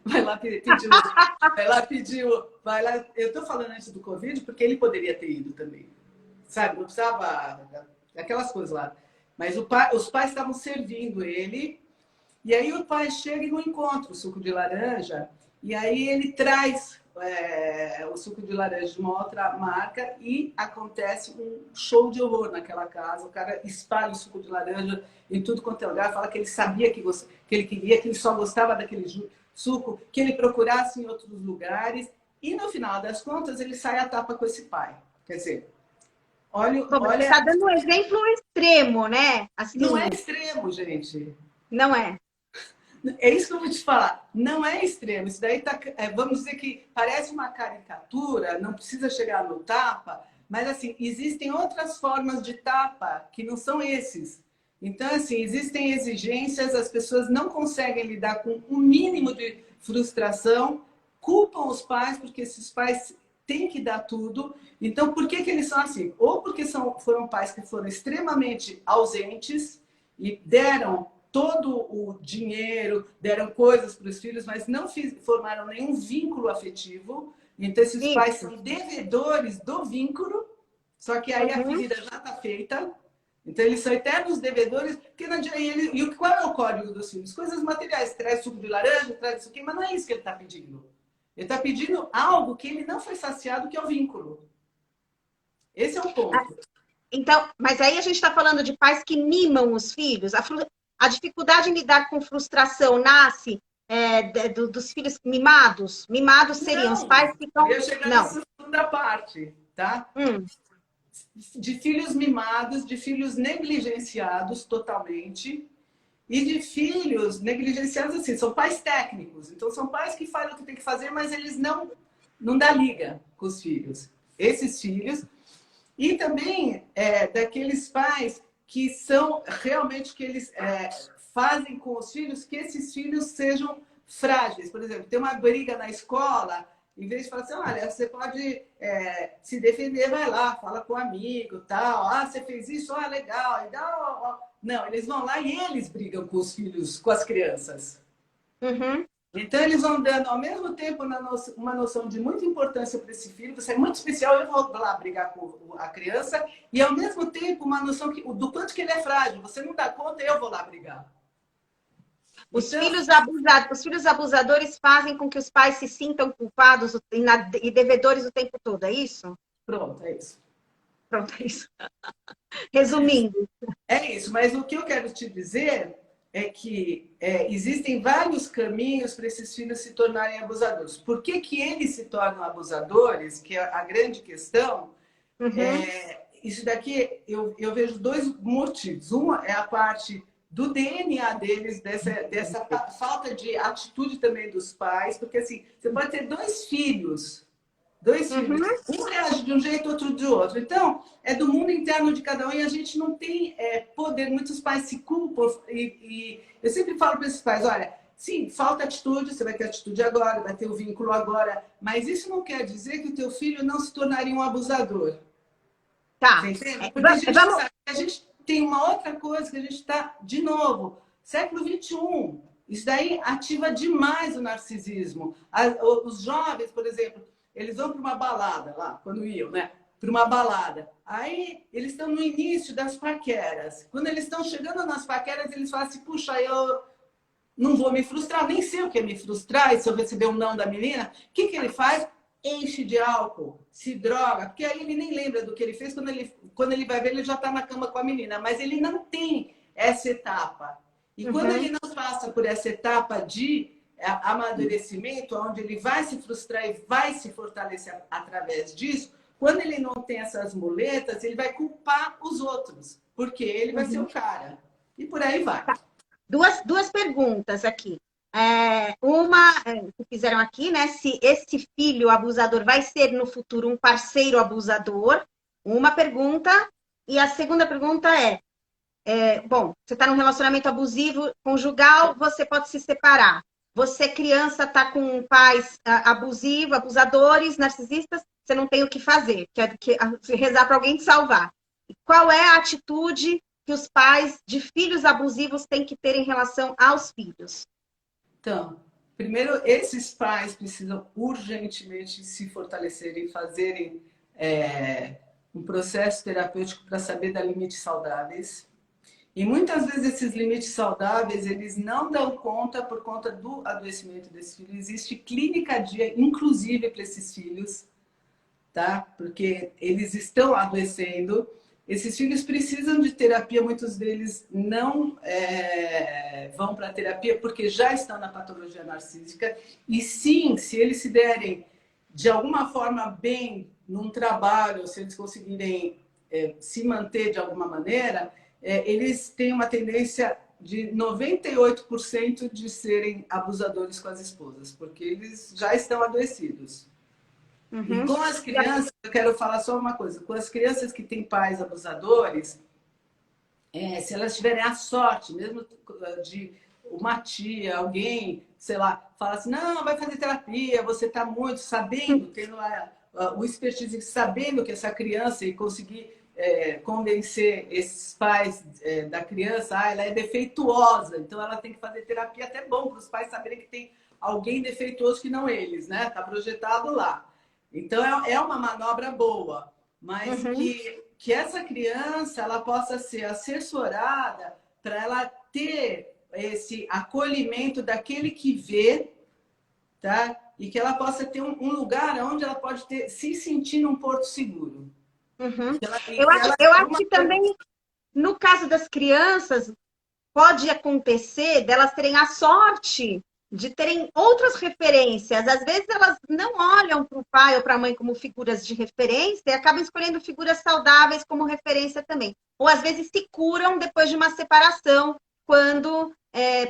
Vai lá vai lá. Eu estou falando antes do Covid porque ele poderia ter ido também, sabe? Não precisava aquelas coisas lá. Mas os pais estavam servindo ele e aí o pai chega e não encontra o suco de laranja e aí ele traz o suco de laranja de uma outra marca e acontece um show de horror naquela casa. O cara espalha o suco de laranja em tudo quanto é lugar, fala que ele sabia que ele queria, que ele só gostava daquele suco, que ele procurasse em outros lugares e no final das contas ele sai à tapa com esse pai. Quer dizer, olha... Você está dando um exemplo extremo, né? Assim, não é extremo, gente. Não é. É isso que eu vou te falar. Não é extremo. Isso daí tá, vamos dizer que parece uma caricatura, não precisa chegar no tapa, mas assim, existem outras formas de tapa que não são esses. Então, assim, existem exigências, as pessoas não conseguem lidar com um mínimo de frustração, culpam os pais, porque esses pais têm que dar tudo. Então, por que eles são assim? Ou porque foram pais que foram extremamente ausentes e deram todo o dinheiro, deram coisas para os filhos, mas não formaram nenhum vínculo afetivo. Então, esses pais são devedores do vínculo, só que aí a ferida já está feita. Então, eles são eternos devedores. Porque não, qual é o código dos filhos? Coisas materiais. Traz suco de laranja, traz isso aqui, mas não é isso que ele está pedindo. Ele está pedindo algo que ele não foi saciado, que é o vínculo. Esse é o ponto. Então, mas aí a gente está falando de pais que mimam os filhos. A dificuldade em lidar com frustração nasce dos filhos mimados? Mimados seriam os pais que estão... Eu ia chegar nessa segunda parte, tá? De filhos mimados, de filhos negligenciados totalmente e de filhos negligenciados assim, são pais técnicos. Então, são pais que fazem o que tem que fazer, mas eles não dão liga com os filhos. Esses filhos. E também daqueles pais que são realmente que eles fazem com os filhos que esses filhos sejam frágeis. Por exemplo, tem uma briga na escola, em vez de falar assim, olha, você pode se defender, vai lá, fala com o amigo, tal. Ah, você fez isso, legal. Não, eles vão lá e eles brigam com os filhos, com as crianças. Então, eles vão dando, ao mesmo tempo, uma noção de muita importância para esse filho. Você é muito especial, eu vou lá brigar com a criança. E, ao mesmo tempo, uma noção do quanto que ele é frágil. Você não dá conta, eu vou lá brigar. Então, Os filhos abusadores fazem com que os pais se sintam culpados e devedores o tempo todo, é isso? pronto, é isso. Pronto, é isso. Resumindo. É isso, mas o que eu quero te dizer é que existem vários caminhos para esses filhos se tornarem abusadores. Por que que eles se tornam abusadores? Que é a grande questão. Isso daqui, eu vejo dois motivos. Um é a parte do DNA deles, dessa falta de atitude também dos pais, porque assim, você pode ter dois filhos, um reage de um jeito, outro de outro. Então, é do mundo interno de cada um e a gente não tem poder. Muitos pais se culpam e eu sempre falo para esses pais, olha, sim, falta atitude, você vai ter atitude agora, vai ter o vínculo agora, mas isso não quer dizer que o teu filho não se tornaria um abusador. Tá. Você entende? Porque a gente sabe que a gente tem uma outra coisa que a gente está, de novo, século XXI. Isso daí ativa demais o narcisismo. Os jovens, por exemplo, eles vão para uma balada lá, quando iam, né? Para uma balada. Aí eles estão no início das paqueras. Quando eles estão chegando nas paqueras, eles falam assim, puxa, eu não vou me frustrar, nem sei o que é me frustrar, e se eu receber um não da menina, o que ele faz? Enche de álcool, se droga, porque aí ele nem lembra do que ele fez, quando ele vai ver, ele já está na cama com a menina, mas ele não tem essa etapa. E quando ele não passa por essa etapa de amadurecimento, onde ele vai se frustrar e vai se fortalecer através disso, quando ele não tem essas muletas, ele vai culpar os outros, porque ele vai ser o cara. E por aí vai. Duas perguntas aqui. Uma que fizeram aqui, né? Se esse filho abusador vai ser no futuro um parceiro abusador. Uma pergunta. E a segunda pergunta bom, você está num relacionamento abusivo conjugal, você pode se separar. Você, criança, está com pais abusivos, abusadores, narcisistas, você não tem o que fazer, que rezar para alguém te salvar. E qual é a atitude que os pais de filhos abusivos têm que ter em relação aos filhos? Então, primeiro, esses pais precisam urgentemente se fortalecerem, fazerem um processo terapêutico para saber dar limites saudáveis. E muitas vezes esses limites saudáveis, eles não dão conta por conta do adoecimento desse filho. Existe clínica dia, inclusive, para esses filhos, tá? Porque eles estão adoecendo. Esses filhos precisam de terapia, muitos deles não vão para a terapia porque já estão na patologia narcísica. E sim, se eles se derem de alguma forma bem num trabalho, se eles conseguirem se manter de alguma maneira, eles têm uma tendência de 98% de serem abusadores com as esposas, porque eles já estão adoecidos. E com as crianças, eu quero falar só uma coisa, com as crianças que têm pais abusadores, se elas tiverem a sorte, mesmo de uma tia, alguém, sei lá, fala assim, não, vai fazer terapia, você está muito sabendo, tendo o expertise, sabendo que essa criança e conseguir convencer esses pais da criança, ela é defeituosa, então ela tem que fazer terapia, até bom para os pais saberem que tem alguém defeituoso que não eles, né? Está projetado lá. Então é uma manobra boa, mas que essa criança ela possa ser assessorada para ela ter esse acolhimento daquele que vê, tá? E que ela possa ter um lugar onde ela pode se sentir num porto seguro. Eu acho que também, no caso das crianças, pode acontecer delas terem a sorte de terem outras referências. Às vezes elas não olham para o pai ou para a mãe como figuras de referência e acabam escolhendo figuras saudáveis como referência também. Ou às vezes se curam depois de uma separação, quando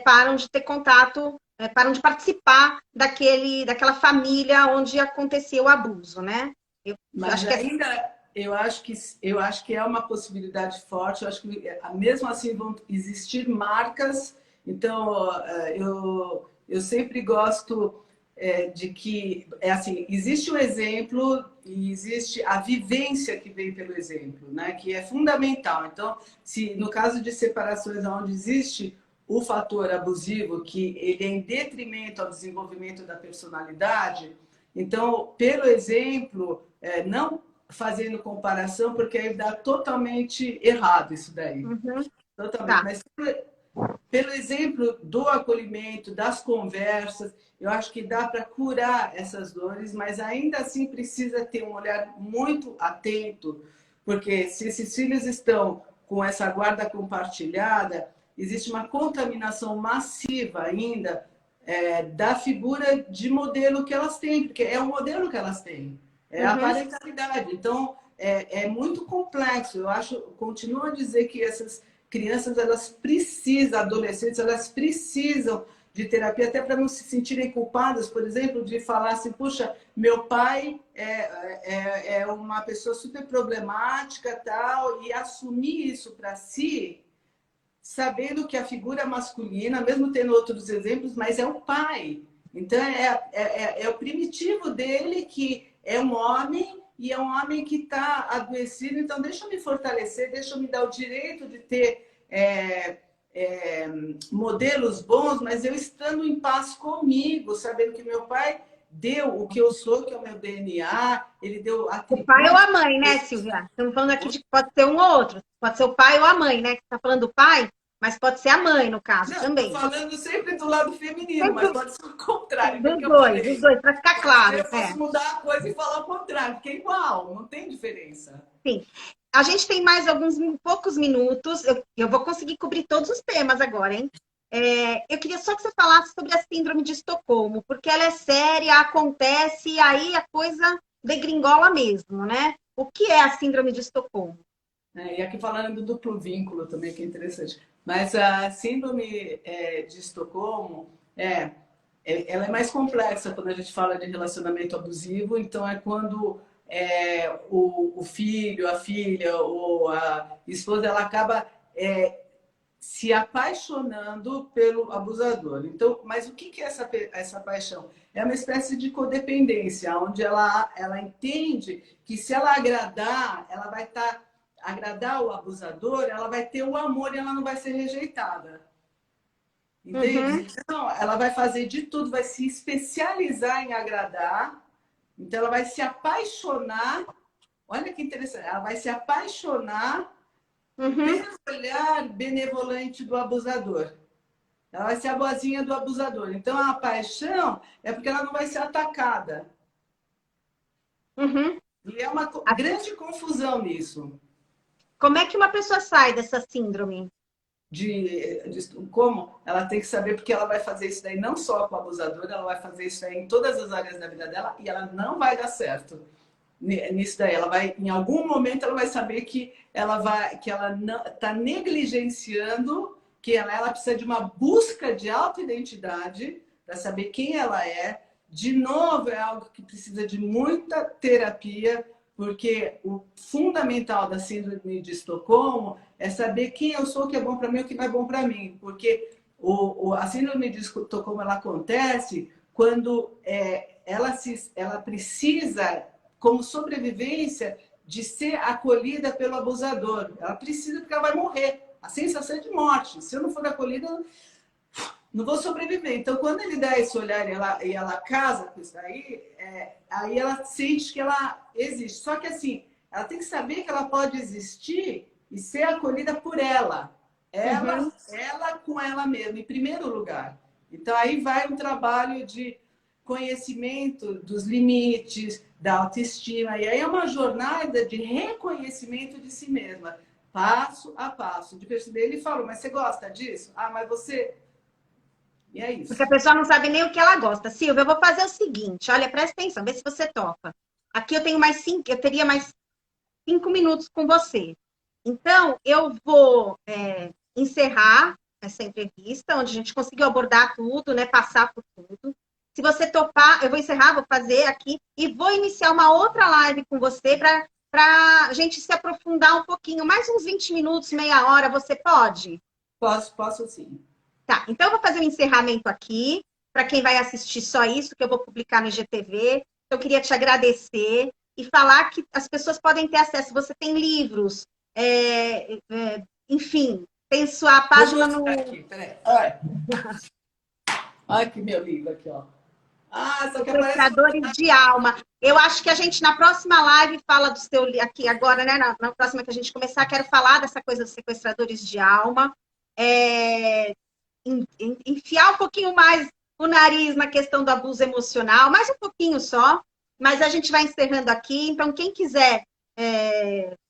param de ter contato, param de participar daquela família onde acontecia o abuso, né? Mas ainda... Eu acho que é uma possibilidade forte. Eu acho que mesmo assim vão existir marcas. Então, eu sempre gosto de que assim, existe o exemplo e existe a vivência que vem pelo exemplo, né? Que é fundamental. Então, se no caso de separações onde existe o fator abusivo, que ele é em detrimento ao desenvolvimento da personalidade. Então, pelo exemplo, não fazendo comparação, porque aí dá totalmente errado isso daí. Uhum. Totalmente. Tá. Mas pelo exemplo do acolhimento, das conversas, eu acho que dá para curar essas dores, mas ainda assim precisa ter um olhar muito atento, porque se esses filhos estão com essa guarda compartilhada, existe uma contaminação massiva ainda da figura de modelo que elas têm, porque é o modelo que elas têm, é a Uhum. parentalidade. Então, é muito complexo. Eu acho, continuo a dizer que essas crianças, elas precisam, adolescentes, elas precisam de terapia até para não se sentirem culpadas, por exemplo, de falar assim, puxa, meu pai é uma pessoa super problemática, tal, e assumir isso para si, sabendo que a figura masculina, mesmo tendo outros exemplos, mas é o pai. Então, é o primitivo dele, que é um homem, e é um homem que está adoecido. Então, deixa eu me fortalecer, deixa eu me dar o direito de ter modelos bons, mas eu estando em paz comigo, sabendo que meu pai deu o que eu sou, que é o meu DNA, ele deu O pai ou atributos. a mãe, né, Silvia? Estamos falando aqui de que pode ser um ou outro. Pode ser o pai ou a mãe, né? Que está falando do pai, mas pode ser a mãe, no caso, Não, estou também. falando sempre do lado feminino, mas Sempre pode ser o contrário do que eu dos falei. dois, para ficar Pode ser, claro. eu posso mudar a coisa e falar o contrário, porque é igual, não tem diferença. Sim. A gente tem mais alguns poucos minutos. Eu vou conseguir cobrir todos os temas agora, hein? Eu queria só que você falasse sobre a síndrome de Estocolmo, porque ela é séria, acontece e aí a coisa degringola mesmo, né? O que é a síndrome de Estocolmo? E aqui falando do duplo vínculo também, que é interessante. Mas a síndrome de Estocolmo, ela é mais complexa quando a gente fala de relacionamento abusivo. Então, é quando o filho, a filha ou a esposa, ela acaba se apaixonando pelo abusador. Então, mas o que é essa paixão? É uma espécie de codependência, onde ela entende que se ela agradar, ela vai agradar o abusador, ela vai ter o amor e ela não vai ser rejeitada. Entende? Uhum, Então, ela vai fazer de tudo, vai se especializar em agradar. Então, ela vai se apaixonar. Olha que interessante. Ela vai se apaixonar uhum, pelo olhar benevolente do abusador. Ela vai ser a boazinha do abusador. Então, a paixão é porque ela não vai ser atacada. uhum. E é uma grande confusão nisso. Como é que uma pessoa sai dessa síndrome? De como ela tem que saber, porque ela vai fazer isso daí não só com o abusador, ela vai fazer isso daí em todas as áreas da vida dela e ela não vai dar certo nisso daí. Ela vai, em algum momento, ela vai saber que ela não está negligenciando, que ela precisa de uma busca de autoidentidade para saber quem ela é. De novo, é algo que precisa de muita terapia, porque o fundamental da síndrome de Estocolmo é saber quem eu sou, o que é bom para mim e o que não é bom para mim. Porque a síndrome de Estocolmo ela acontece quando ela precisa, como sobrevivência, de ser acolhida pelo abusador. Ela precisa, porque ela vai morrer. A sensação é de morte. Se eu não for acolhida, não vou sobreviver. Então, quando ele dá esse olhar e ela casa com isso aí, aí ela sente que ela existe. Só que assim, ela tem que saber que ela pode existir e ser acolhida por ela. Uhum. Ela com ela mesma, em primeiro lugar. Então, aí vai um trabalho de conhecimento dos limites, da autoestima. E aí é uma jornada de reconhecimento de si mesma, passo a passo. De perceber, ele falou, mas você gosta disso? Ah, mas você... E é Porque a isso. pessoa não sabe nem o que ela gosta. Silvia, eu vou fazer o seguinte, olha, presta atenção, vê se você topa. Aqui eu teria mais 5 minutos com você. Então, eu vou encerrar essa entrevista, onde a gente conseguiu abordar tudo, né? Passar por tudo. Se você topar, eu vou encerrar, vou fazer aqui e vou iniciar uma outra live com você para a gente se aprofundar um pouquinho, mais uns 20 minutos, meia hora, você pode? Posso sim. Tá, então eu vou fazer o um encerramento aqui, para quem vai assistir só isso, que eu vou publicar no IGTV. Eu queria te agradecer e falar que as pessoas podem ter acesso. Você tem livros, enfim, tem sua Vou página mostrar no aqui, peraí. Olha, olha aqui meu livro aqui, ó. Ah, só que aparece uma... Sequestradores de Alma. Eu acho que a gente, na próxima live, fala do seu... Aqui agora, né? Na próxima que a gente começar, quero falar dessa coisa dos sequestradores de alma. É, enfiar um pouquinho mais o nariz na questão do abuso emocional, mais um pouquinho só. Mas a gente vai encerrando aqui. Então, quem quiser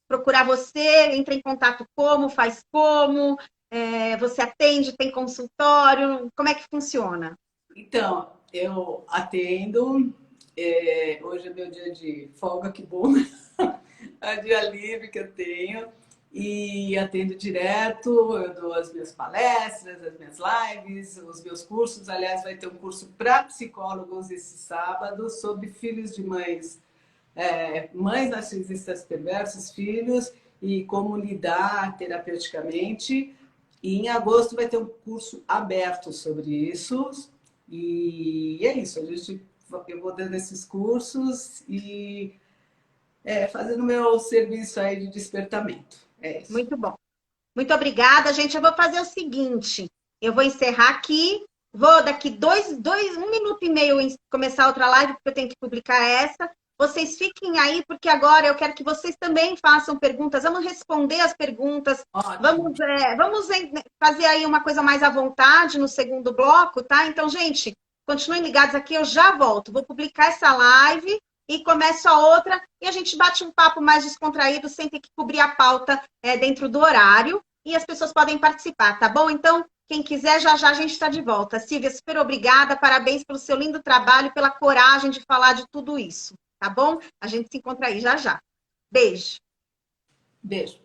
procurar você, entra em contato como, faz como, você atende, tem consultório, como é que funciona? Então, eu atendo, hoje é meu dia de folga, que bom, né? É o dia livre que eu tenho, e atendo direto, eu dou as minhas palestras, as minhas lives, os meus cursos. Aliás, vai ter um curso para psicólogos esse sábado sobre filhos de mães, mães narcisistas perversos, filhos, e como lidar terapeuticamente. E em agosto vai ter um curso aberto sobre isso. E é isso, eu vou dando esses cursos e fazendo meu serviço aí de despertamento. É isso. Muito bom. Muito obrigada, gente. Eu vou fazer o seguinte: eu vou encerrar aqui, vou daqui um minuto e meio começar outra live, porque eu tenho que publicar essa. Vocês fiquem aí, porque agora eu quero que vocês também façam perguntas. Vamos responder as perguntas. Ótimo. Vamos fazer aí uma coisa mais à vontade no segundo bloco, tá? Então, gente, continuem ligados aqui, eu já volto. Vou publicar essa live e começo a outra, e a gente bate um papo mais descontraído, sem ter que cobrir a pauta dentro do horário, e as pessoas podem participar, tá bom? Então, quem quiser, já já a gente está de volta. Silvia, super obrigada, parabéns pelo seu lindo trabalho, pela coragem de falar de tudo isso, tá bom? A gente se encontra aí já já. Beijo. Beijo.